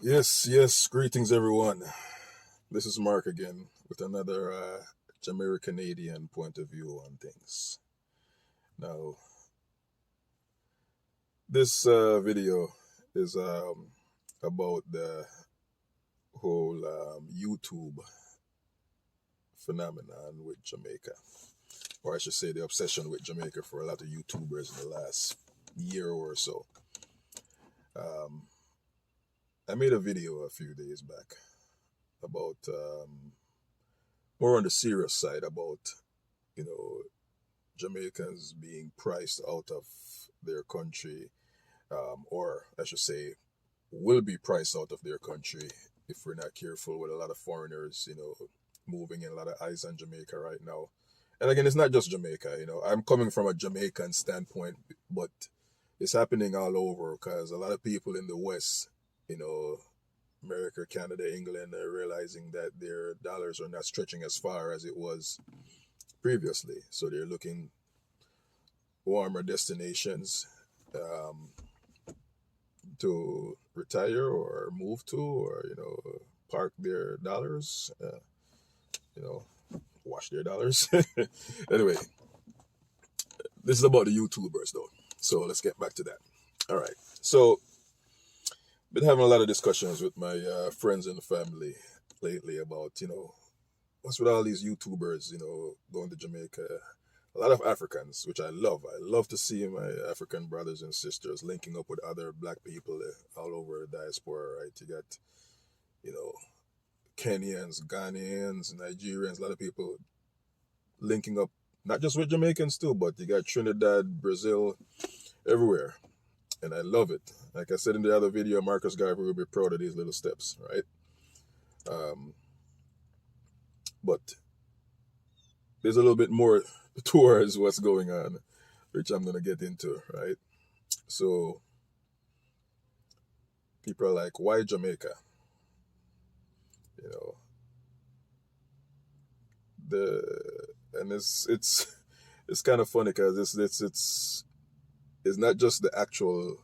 Yes. Greetings, everyone. This is Mark again with another Jamaica Canadian point of view on things. Now, this video is about the whole YouTube phenomenon with Jamaica, or I should say, the obsession with Jamaica for a lot of YouTubers in the last year or so. Um, I made a video a few days back about more on the serious side about you know Jamaicans being priced out of their country, or I should say, will be priced out of their country if we're not careful, with a lot of foreigners, moving in, a lot of eyes on Jamaica right now. And again, it's not just Jamaica, I'm coming from a Jamaican standpoint, but it's happening all over because a lot of people in the West, you know, America, Canada, England, are realizing that their dollars are not stretching as far as it was previously. So they're looking warmer destinations um, to retire or move to, or park their dollars, you know wash their dollars. Anyway, this is about the YouTubers though, so let's get back to that. All right, so been having a lot of discussions with my friends and family lately about what's with all these YouTubers going to Jamaica. A lot of Africans, which I love to see my African brothers and sisters linking up with other black people all over the diaspora, right? You got you know Kenyans, Ghanaians, Nigerians, a lot of people linking up, not just with Jamaicans too, but you got Trinidad, Brazil, everywhere. And I love it. Like I said in the other video, Marcus Garvey will be proud of these little steps, right? Um, but there's a little bit more towards what's going on, which I'm going to get into, right? So people are like, why Jamaica? You know, the and it's kind of funny because it's not just the actual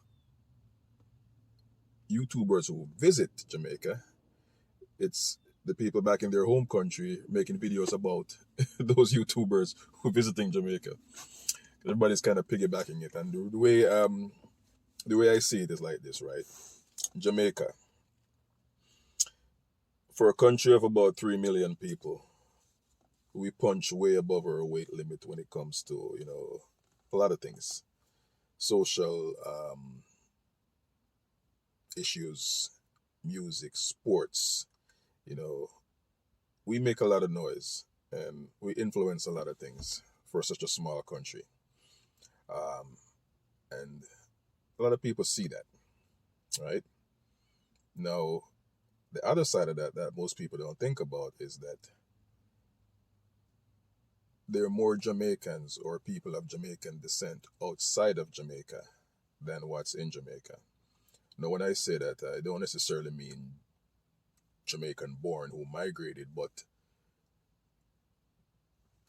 YouTubers who visit Jamaica. It's the people back in their home country making videos about those YouTubers who visiting Jamaica. Everybody's kind of piggybacking it, and the way I see it is like this, right? Jamaica, for a country of about 3 million people, we punch way above our weight limit when it comes to a lot of things, social issues, music, sports. You know, we make a lot of noise and we influence a lot of things for such a small country. Um, and a lot of people see that, right? Now, the other side of that most people don't think about is that there are more Jamaicans or people of Jamaican descent outside of Jamaica than what's in Jamaica. Now, when I say that, I don't necessarily mean Jamaican born who migrated, but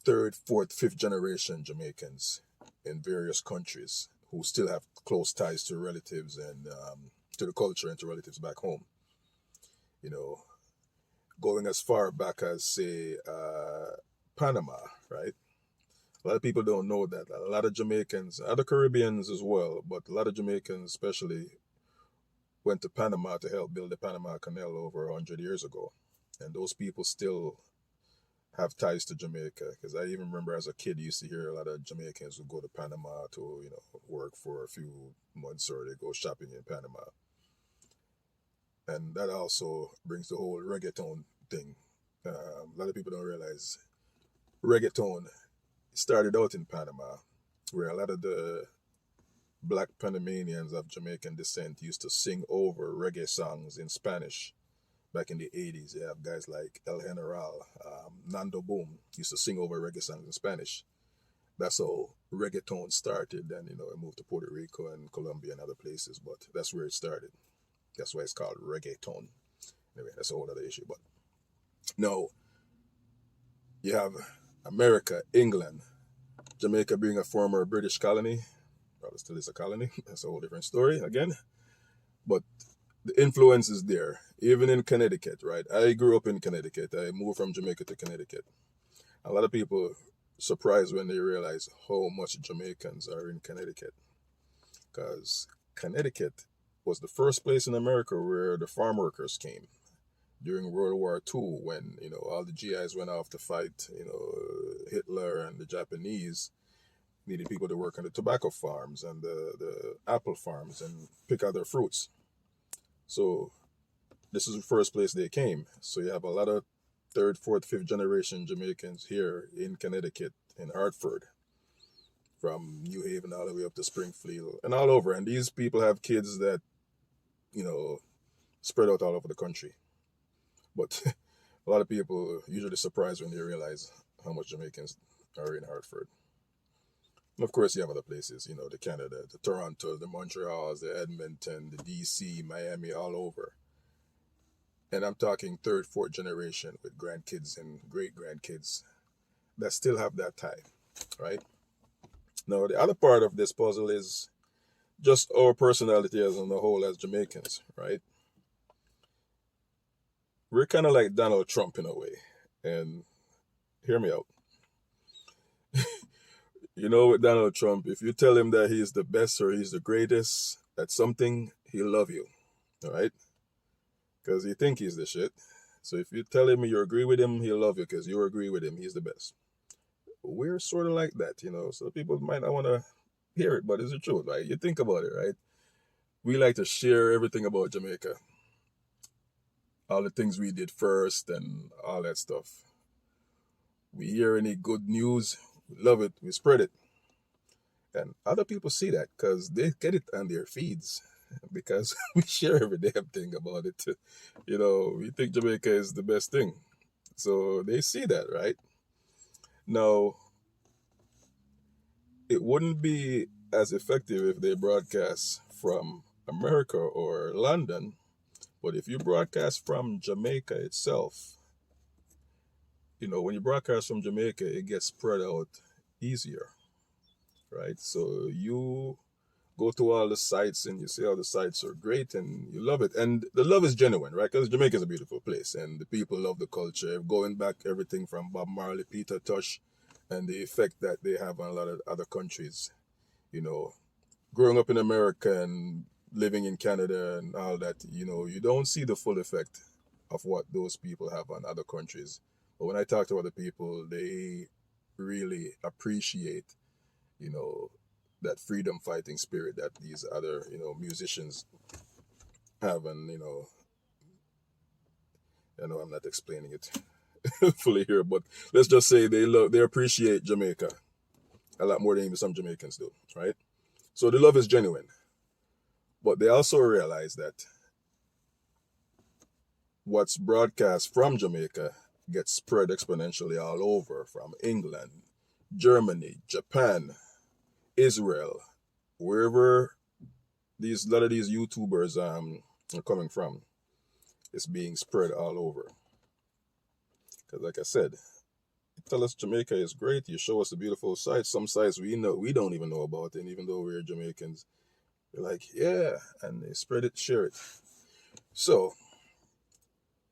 third, fourth, fifth generation Jamaicans in various countries who still have close ties to relatives and to the culture and to relatives back home. You know, going as far back as, say, Panama, right? A lot of people don't know that. A lot of Jamaicans, other Caribbeans as well, but a lot of Jamaicans especially went to Panama to help build the Panama Canal over 100 years ago. And those people still have ties to Jamaica, because I even remember as a kid, you used to hear a lot of Jamaicans who go to Panama to, work for a few months, or they go shopping in Panama. And that also brings the whole reggaeton thing. A lot of people don't realize reggaeton started out in Panama, where a lot of the black Panamanians of Jamaican descent used to sing over reggae songs in Spanish. Back in the 80s, you have guys like El General, Nando Boom used to sing over reggae songs in Spanish. That's how reggaeton started. Then, it moved to Puerto Rico and Colombia and other places, but that's where it started. That's why it's called reggaeton. Anyway, that's a whole other issue. But no, you have America, England, Jamaica being a former British colony, probably still is a colony. That's a whole different story again. But the influence is there. Even in Connecticut, right? I grew up in Connecticut. I moved from Jamaica to Connecticut. A lot of people surprised when they realize how much Jamaicans are in Connecticut, because Connecticut was the first place in America where the farm workers came during World War II, when all the GIs went off to fight. Hitler and the Japanese needed people to work on the tobacco farms and the apple farms and pick out their fruits. So this is the first place they came. So you have a lot of third, fourth, fifth generation Jamaicans here in Connecticut, in Hartford, from New Haven all the way up to Springfield and all over. And these people have kids that, spread out all over the country. But a lot of people usually surprised when they realize how much Jamaicans are in Hartford. And of course, you have other places, the Canada, the Toronto, the Montreals, the Edmonton, the DC, Miami, all over. And I'm talking third, fourth generation with grandkids and great grandkids that still have that tie, right? Now, the other part of this puzzle is just our personality as on the whole as Jamaicans, right? We're kind of like Donald Trump in a way. And hear me out. With Donald Trump, if you tell him that he's the best or he's the greatest at something, he'll love you, all right? Because he think he's the shit. So if you tell him you agree with him, he'll love you because you agree with him. He's the best. We're sort of like that, So people might not want to hear it, but it's the truth. Like, you think about it, right? We like to share everything about Jamaica. All the things we did first and all that stuff. We hear any good news, we love it, we spread it. And other people see that because they get it on their feeds, because we share every damn thing about it. We think Jamaica is the best thing. So they see that, right? Now, it wouldn't be as effective if they broadcast from America or London, but if you broadcast from Jamaica itself, when you broadcast from Jamaica, it gets spread out easier, right? So you go to all the sites and you see how the sites are great and you love it. And the love is genuine, right? Because Jamaica is a beautiful place and the people love the culture. Going back everything from Bob Marley, Peter Tosh, and the effect that they have on a lot of other countries. Growing up in America and living in Canada and all that, you don't see the full effect of what those people have on other countries. But when I talk to other people, they really appreciate, that freedom fighting spirit that these other, musicians have. And, I know I'm not explaining it fully here, but let's just say they appreciate Jamaica a lot more than even some Jamaicans do, right? So the love is genuine. But they also realize that what's broadcast from Jamaica gets spread exponentially all over, from England, Germany, Japan, Israel, wherever a lot of these YouTubers are coming from. It's being spread all over. Because like I said, you tell us Jamaica is great, you show us the beautiful sites, some sites we don't even know about, and even though we're Jamaicans, they're like, yeah, and they spread it, share it. So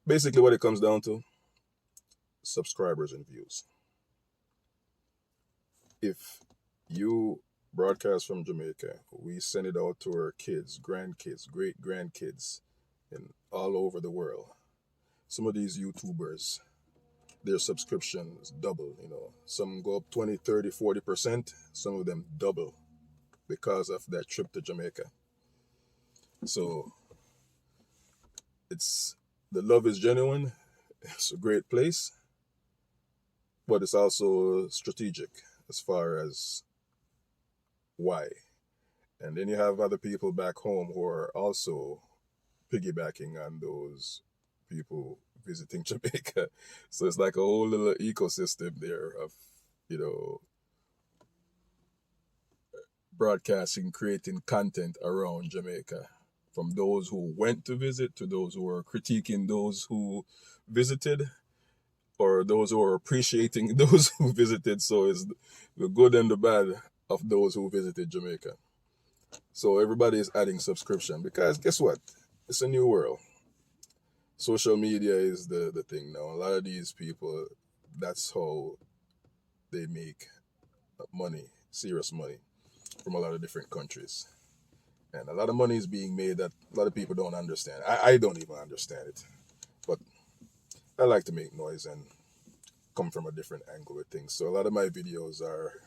basically what it comes down to, subscribers and views. If you broadcast from Jamaica, we send it out to our kids, grandkids, great grandkids, and all over the world. Some of these YouTubers, their subscriptions double, Some go up 20, 30, 40%. Some of them double because of that trip to Jamaica. So the love is genuine. It's a great place, but it's also strategic as far as why. And then you have other people back home who are also piggybacking on those people visiting Jamaica. So it's like a whole little ecosystem there of, broadcasting, creating content around Jamaica. From those who went to visit to those who are critiquing those who visited, or those who are appreciating those who visited. So it's the good and the bad of those who visited Jamaica. So everybody is adding subscription because guess what? it's a new world. Social media is the thing now. A lot of these people, that's how they make money, serious money, from a lot of different countries. And a lot of money is being made that a lot of people don't understand. I don't even understand it. But I like to make noise and come from a different angle with things. So a lot of my videos are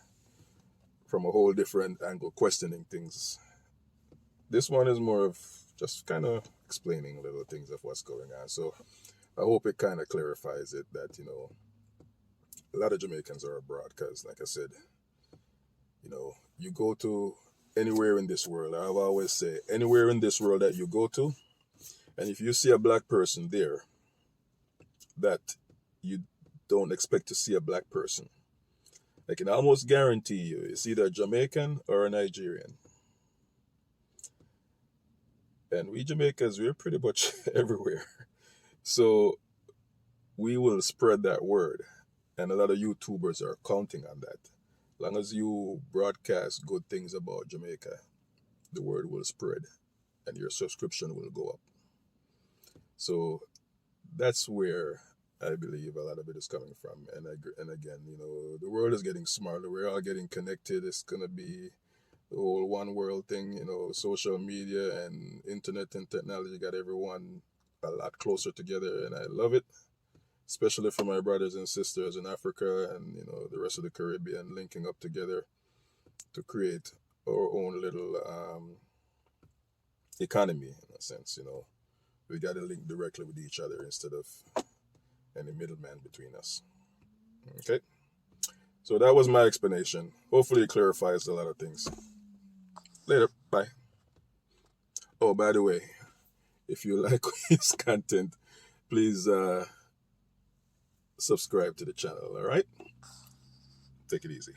from a whole different angle, questioning things. This one is more of just kind of explaining little things of what's going on. So I hope it kind of clarifies it that, a lot of Jamaicans are abroad because, like I said, you go to anywhere in this world. I've always say anywhere in this world that you go to, and if you see a black person there that you don't expect to see a black person, I can almost guarantee you it's either a Jamaican or a Nigerian. And we Jamaicans, we're pretty much everywhere. So we will spread that word. And a lot of YouTubers are counting on that. As long as you broadcast good things about Jamaica, the word will spread and your subscription will go up. So that's where I believe a lot of it is coming from. And again, the world is getting smarter. We're all getting connected. It's going to be the whole one world thing, social media and internet and technology got everyone a lot closer together. And I love it, especially for my brothers and sisters in Africa and, the rest of the Caribbean linking up together to create our own little economy in a sense. We got to link directly with each other instead of any middleman between us. Okay, so that was my explanation. Hopefully it clarifies a lot of things. Later, bye. Oh, by the way, if you like this content, please subscribe to the channel. All right, take it easy.